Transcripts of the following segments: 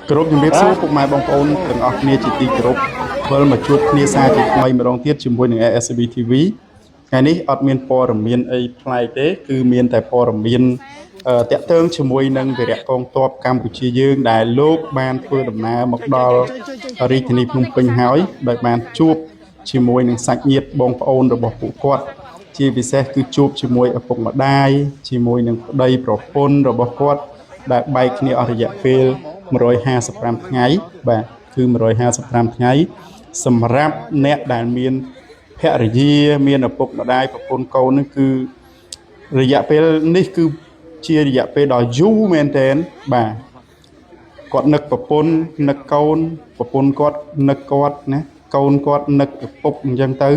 Group ជំរាបសួរពុកម៉ែបងប្អូនទាំងអស់គ្នាជាទីគោរពវិលមកជួបគ្នាសារជាថ្មីម្ដងទៀតជាមួយនឹង ASB TV ថ្ងៃនេះអត់មានព័ត៌មានអីប្លែកទេគឺមានតែព័ត៌មានតាក់ទងជាមួយនឹងវីរៈកងទ័ពកម្ពុជាយើងដែលលោកបានធ្វើដំណើរមកដល់រាជធានីភ្នំពេញហើយដោយបានជួបជាមួយនឹងសាច់ញាតិបងប្អូនរបស់ពួកគាត់ជាពិសេសគឺជួបជាមួយឪពុកម្ដាយជាមួយនឹងប្តីប្រពន្ធរបស់គាត់ដែលបែកគ្នាអស់រយៈពេល155ថ្ងៃបាទគឺ155ថ្ងៃសម្រាប់អ្នកដែលមានភរិយាមានឪពុកម្ដាយប្រពន្ធកូននេះគឺរយៈពេលនេះគឺជារយៈពេលដ៏យូរមែនទែនបាទគាត់នឹកប្រពន្ធនឹកកូនប្រពន្ធគាត់នឹកគាត់ណាកូនគាត់នឹកឪពុកអញ្ចឹងទៅ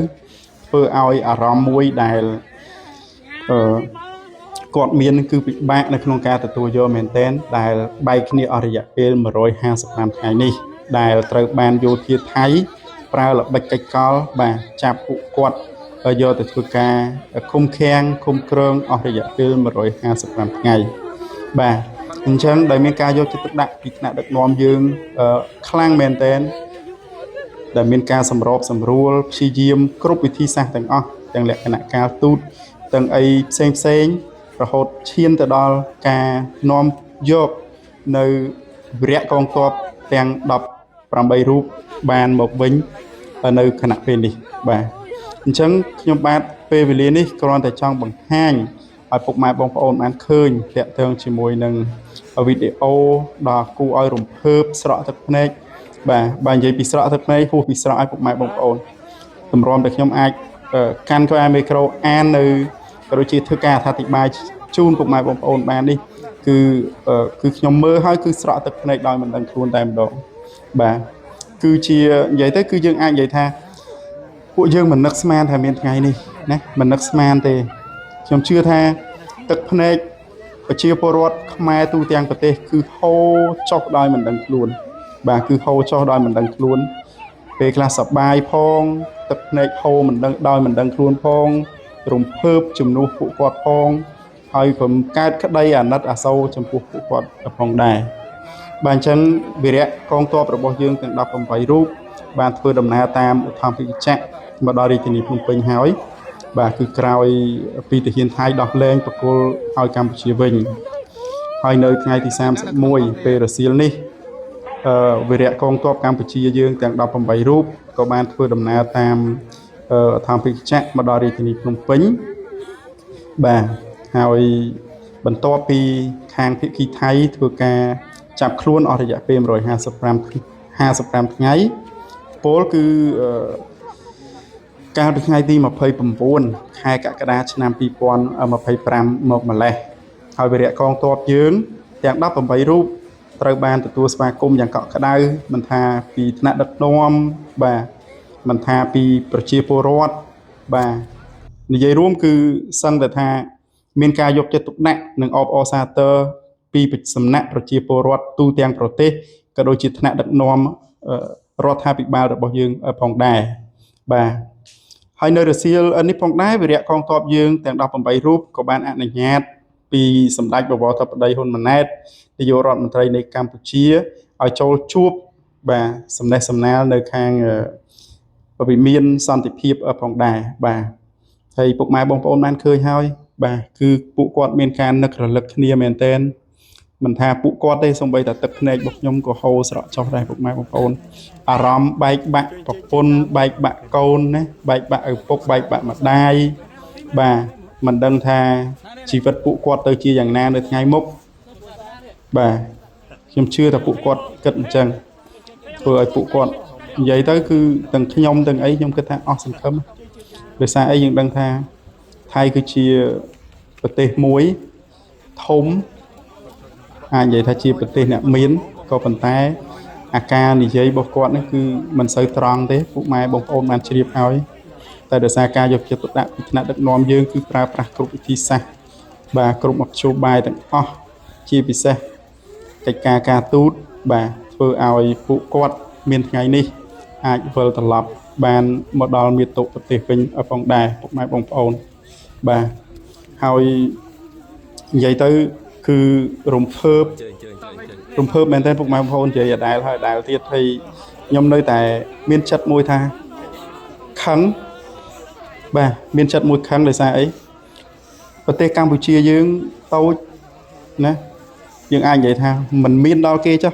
ធ្វើឲ្យអារម្មណ៍មួយដែលគាត់មានគឺពិបាកនៅក្នុងការទទួលយកមែនទែនដែលបែកគ្នាអស់រយៈពេល155ថ្ងៃនេះដែលត្រូវបានយោធាថៃប្រើល្បិចកិច្ចកលបាទចាប់ពួកគាត់យកទៅធ្វើការឃុំឃាំងឃុំក្រងអស់រយៈពេល155ថ្ងៃបាទអញ្ចឹងដែលមានការយកចិត្តទុកដាក់ពីថ្នាក់ដឹកនាំយើងខ្លាំងមែនទែនដែលមានការសម្របសម្រួលព្យាយាមគ្រប់វិធីសាស្ត្រទាំងអស់ទាំងលក្ខណៈការទូតទាំងអីផ្សេងរហូតឈានទៅដល់ការនាំយកនៅវីរៈកងទ័ពទាំង18រូបបានមកវិញនៅគណៈពេលនេះបាទអញ្ចឹងខ្ញុំបាទពេលវេលានេះគ្រាន់តែចង់បង្ហាញឲ្យពុកម៉ែបងប្អូនបានឃើញតាក់ទងជាមួយនឹងវីដេអូដ៏គួរឲ្យរំភើបស្រក់ទឹកភ្នែកបាទនិយាយពីស្រក់ទឹកភ្នែកហួសពីស្រក់ឲ្យពុកម៉ែបងប្អូនតម្រាំតែខ្ញុំអាចកាន់ក្បាលមីក្រូអាននៅក៏ដូចជាធ្វើការអធិប្បាយជូនពុកម៉ែបងប្អូនបាននេះគឺខ្ញុំមើលហើយគឺស្រក់ទឹកភ្នែកដោយមិនដឹងខ្លួនតែម្ដងបាទគឺជានិយាយទៅគឺយើងអាចនិយាយថាពួកយើងមិននឹកស្មានថាមានថ្ងៃនេះណាមិននឹកស្មានទេខ្ញុំជឿថាទឹកភ្នែកប្រជាពលរដ្ឋខ្មែរទូទាំងប្រទេសគឺហូរចុះដោយមិនដឹងខ្លួនបាទគឺហូរចុះដោយមិនដឹងខ្លួនពេលខ្លះសប្បាយផងទឹកភ្នែកហូរមិនដឹងដោយមិនដឹងខ្លួនផងរំភើបជំនួសពួកគាត់ផងហើយក៏កើតក្តីអាណិតអាសូរចំពោះពួកគាត់ផងដែរបាទអញ្ចឹងវីរៈកងទ័ពរបស់យើងទាំង18រូបបានធ្វើដំណើរតាមឧទ្ធម្ភាគចក្រមកដល់រាជធានីភ្នំពេញហើយបាទគឺក្រោយពីទាហានថៃដោះលែងប្រគល់ឲ្យកម្ពុជាវិញហើយនៅថ្ងៃទី31ពេលរសៀលនេះវីរៈកងទ័ពកម្ពុជាយើងទាំង18រូបក៏បានធ្វើដំណើរតាមឧទ្ធម្ភាគចក្រមកដល់រាជធានីភ្នំពេញបាទហើយបន្ទាប់ពីខាងភាគីថៃធ្វើការចាប់ខ្លួនអស់រយៈពេល155ថ្ងៃពលគឺកាលពីថ្ងៃទី29ខែកក្កដាឆ្នាំ2025មកម្លេះហើយវីរៈកងទ័ពយើងទាំង18រូបត្រូវបានទទួលស្វាគមន៍យ៉ាងកក់ក្ដៅមិនថាពីថ្នាក់ដឹកនាំបាទមិនថាពីប្រជាពលរដ្ឋបាទនិយាយរួមគឺសឹងតែថាមានការយកចិត្តទុកដាក់និងអបអរសាទរពីសំណាក់ប្រជាពលរដ្ឋទូទាំងប្រទេសក៏ដូចជាថ្នាក់ដឹកនាំរដ្ឋាភិបាលរបស់យើងផងដែរបាទហើយនៅរសៀលនេះផងដែរវីរៈកងទ័ពយើងទាំង18រូបក៏បានអនុញ្ញាតពីសម្ដេចបវរធិបតីហ៊ុនម៉ាណែតនាយករដ្ឋមន្ត្រីនៃកម្ពុជាឲ្យចូលជួបបាទសំណេះសំណាលនៅខាងវិមានសន្តិភាពផងដែរបាទហើយពុកម៉ែបងប្អូនបានឃើញហើយបាទគឺពួកគាត់មានការនឹករលឹកគ្នាមែនទែនមិនថាពួកគាត់ទេសូម្បីតែទឹកភ្នែករបស់ខ្ញុំក៏ហូរស្រក់ចុះដែរពុកម៉ែបងប្អូនអារម្មណ៍បែកបាក់ប្រពន្ធបែកបាក់កូនណាបែកបាក់ឪពុកបែកបាក់ម្ដាយបាទមិនដឹងថាជីវិតពួកគាត់ទៅជាយ៉ាងណានៅថ្ងៃមុខបាទខ្ញុំជឿថាពួកគាត់គិតអញ្ចឹងធ្វើឲ្យពួកគាត់និយាយទៅគឺទាំងខ្ញុំទាំងអីខ្ញុំគិតថាអស់សង្ឃឹមដោយសារអីយើងដឹងថាថៃគឺជាប្រទេសមួយធំអាចនិយាយថាជាប្រទេសអ្នកមានក៏ប៉ុន្តែអាការនិយាយរបស់គាត់នេះគឺមិនសូវត្រង់ទេពុកម៉ែបងប្អូនបានជ្រាបហើយតែដោយសារការយកចិត្តទុកដាក់ពីថ្នាក់ដឹកនាំយើងគឺប្រើប្រាស់គ្រប់វិធីសាស្ត្របាទគ្រប់មធ្យោបាយទាំងអស់ជាពិសេសកិច្ចការទូតបាទធ្វើឲ្យពួកគាត់មានថ្ងៃនេះអាចវិលត្រឡប់បានមកដល់មាតុប្រទេសវិញផងដែរពុកម៉ែបងប្អូនបាទហើយនិយាយទៅគឺរំភើប រំភើបមែនទែនពុកម៉ែបងប្អូននិយាយដដែលហើយដដែលទៀតហើយខ្ញុំនៅតែមានចិត្តមួយថាខឹងបាទមានចិត្តមួយខឹងដោយសារអីប្រទេសកម្ពុជាយើងតូចណាយើងអាចនិយាយថាมันមានដល់គេចុះ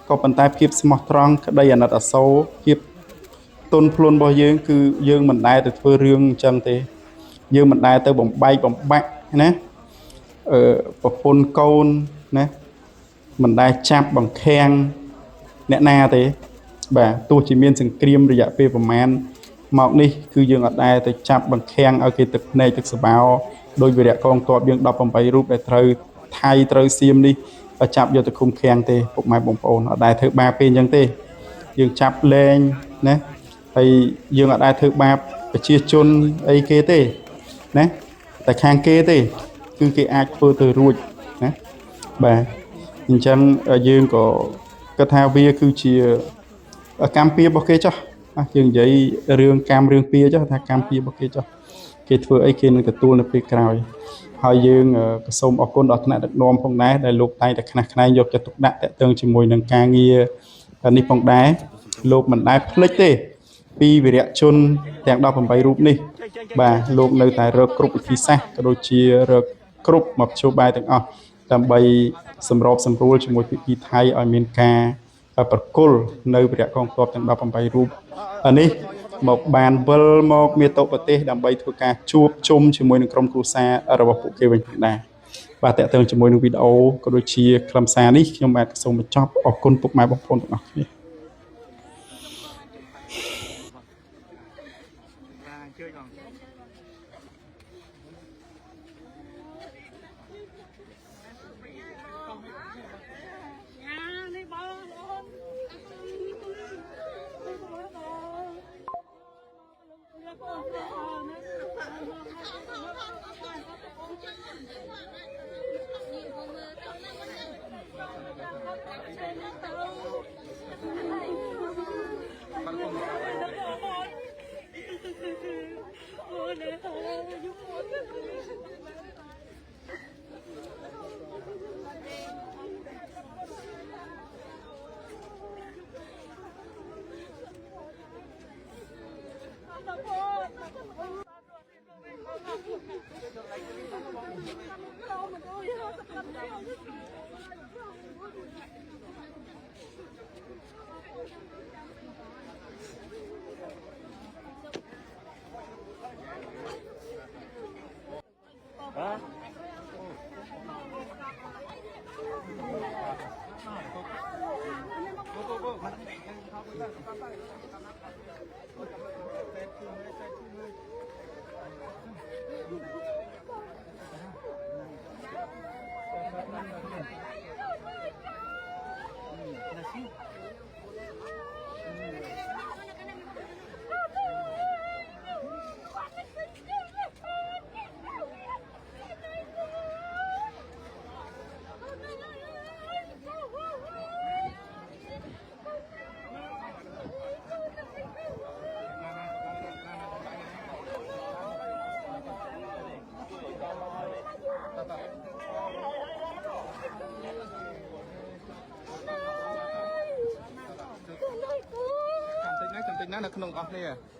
ក៏ប៉ុន្តែភាពស្មោះត្រង់ក្តីអាណិតអាសូរភាពទុនភ្លុនរបស់យើងគឺយើងមិនដែលទៅធ្វើរឿងអញ្ចឹងទេយើងមិនដែលទៅបំបែកបំបាក់ណាប្រពន្ធកូនណាមិនដែលចាប់បង្ខាំងអ្នកណាទេបាទទោះជាមានសង្គ្រាមរយៈពេលប្រមាណមកនេះគឺយើងអត់ដែលទៅចាប់បង្ខាំងឲ្យគេទឹកភ្នែកទឹកស្បោដោយវីរៈកងទ័ពយើង18រូបដែលត្រូវថៃត្រូវសៀមនេះចាប់យកទៅឃុំឃាំងទេពុកម៉ែបងប្អូនអត់ដែលធ្វើបាបពេលអញ្ចឹងទេយើងចាប់លែងណាហើយយើងអត់ដែលធ្វើបាបប្រជាជនអីគេទេណាតែខាងគេទេគឺគេអាចធ្វើទៅរួចណាបាទអញ្ចឹងយើងក៏គិតថាវាគឺជាកម្មពៀរបស់គេចុះយើងនិយាយរឿងកម្មរឿងពៀចុះថាកម្មពៀរបស់គេចុះគេធ្វើអីគេនឹងទទួលនៅពេលក្រោយហើយយើងក៏សូមអរគុណដល់ថ្នាក់ដឹកនាំផងដែរដែលលោកតែងតែខ្នះខ្នែងយកចិត្តទុកដាក់តាក់ទងជាមួយនឹងការងារនេះផងដែរលោកមិនដែលភ្លេចទេពីវីរៈជនទាំង18រូបនេះបាទលោកនៅតែរកគ្រប់វិធីសាស្ត្រក៏ដូចជារកគ្រប់មធ្យោបាយទាំងអស់ដើម្បីសម្របសម្រួលជាមួយភាគីថៃឲ្យមានការប្រគល់នៅវីរៈកងទ័ពទាំង18រូបនេះមកបានវិលមកមាតុប្រទេសដើម្បីធ្វើការជួបជុំជាមួយនឹងក្រុមគ្រួសាររបស់ពួកគេវិញផងដែរបាទតើតើជាមួយនឹងវីដេអូក៏ដូចជាខ្លឹមសារនេះខ្ញុំបាទសូមបញ្ចប់អរគុណពុកម៉ែបងប្អូនទាំងអស់គ្នានៅក្នុងអស់គ្នា